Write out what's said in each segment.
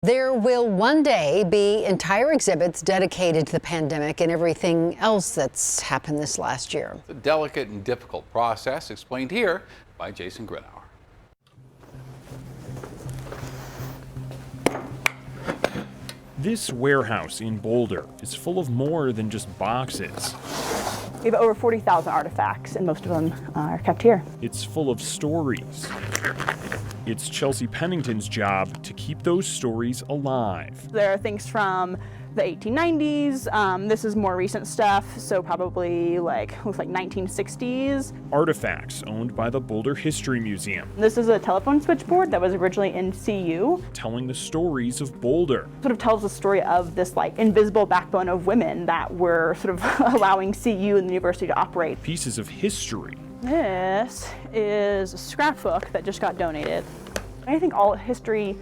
There will one day be entire exhibits dedicated to the pandemic and everything else that's happened this last year. It's a delicate and difficult process, explained here by Jason Gruenauer. This warehouse in Boulder is full of more than just boxes. We have over 40,000 artifacts, and most of them are kept here. It's full of stories. It's Chelsea Pennington's job to keep those stories alive. There are things from the 1890s. This is more recent stuff, so probably looks like 1960s. Artifacts owned by the Boulder History Museum. This is a telephone switchboard that was originally in CU. Telling the stories of Boulder. Sort of tells the story of this invisible backbone of women that were sort of allowing CU and the university to operate. Pieces of history. This is a scrapbook that just got donated. I think all history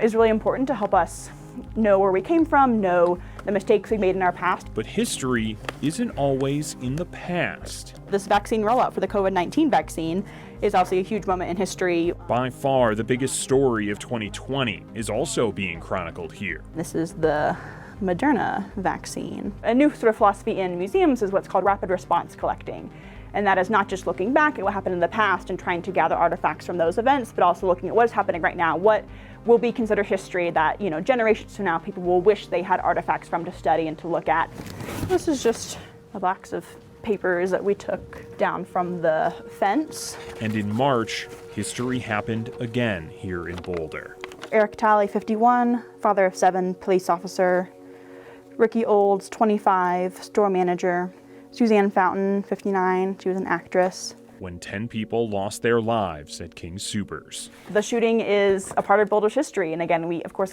is really important to help us know where we came from, know the mistakes we made in our past. But history isn't always in the past. This vaccine rollout for the COVID-19 vaccine is obviously a huge moment in history. By far, the biggest story of 2020 is also being chronicled here. This is the Moderna vaccine. A new sort of philosophy in museums is what's called rapid response collecting. And that is not just looking back at what happened in the past and trying to gather artifacts from those events, but also looking at what is happening right now. What will be considered history that, generations from now, people will wish they had artifacts from to study and to look at. This is just a box of papers that we took down from the fence. And in March, history happened again here in Boulder. Eric Talley, 51, father of 7, police officer. Ricky Olds, 25, store manager. Suzanne Fountain, 59, she was an actress. When 10 people lost their lives at King Soopers. The shooting is a part of Boulder's history, and again, we of course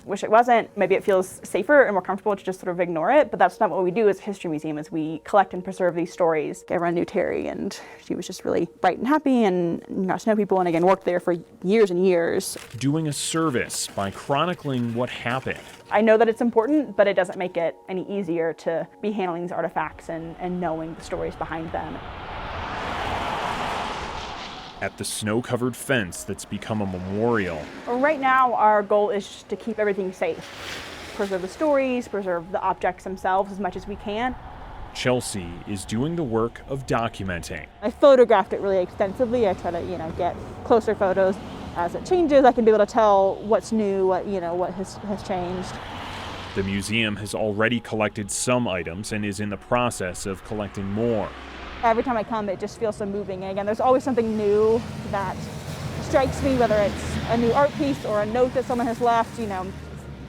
wish it wasn't. Maybe it feels safer and more comfortable to just sort of ignore it, but that's not what we do as a history museum, is we collect and preserve these stories. Everyone knew Terry, and she was just really bright and happy and got to know people, and again, worked there for years and years. Doing a service by chronicling what happened. I know that it's important, but it doesn't make it any easier to be handling these artifacts and knowing the stories behind them. At the snow-covered fence that's become a memorial. Right now, our goal is just to keep everything safe. Preserve the stories, preserve the objects themselves as much as we can. Chelsea is doing the work of documenting. I photographed it really extensively. I try to, get closer photos. As it changes, I can be able to tell what's new, what has changed. The museum has already collected some items and is in the process of collecting more. Every time I come, it just feels so moving. And again, there's always something new that strikes me, whether it's a new art piece or a note that someone has left.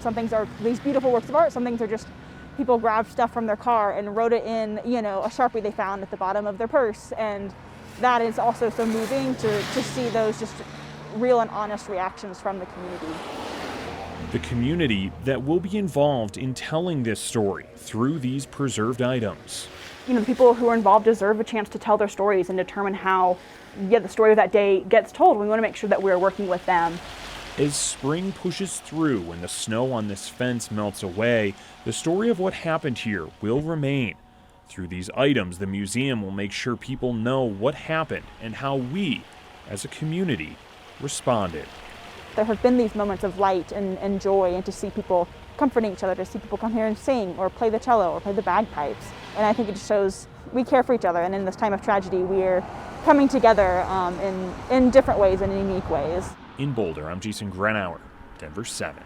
Some things are these beautiful works of art. Some things are just people grabbed stuff from their car and wrote it in, a Sharpie they found at the bottom of their purse. And that is also so moving to see those just real and honest reactions from the community. The community that will be involved in telling this story through these preserved items. The people who are involved deserve a chance to tell their stories and determine how the story of that day gets told. We want to make sure that we're working with them. As spring pushes through and the snow on this fence melts away, the story of what happened here will remain. Through these items, the museum will make sure people know what happened and how we, as a community, responded. There have been these moments of light and joy, and to see people comforting each other, to see people come here and sing or play the cello or play the bagpipes. And I think it just shows we care for each other, and in this time of tragedy, we're coming together in different ways and in unique ways. In Boulder, I'm Jason Gruenauer, Denver 7.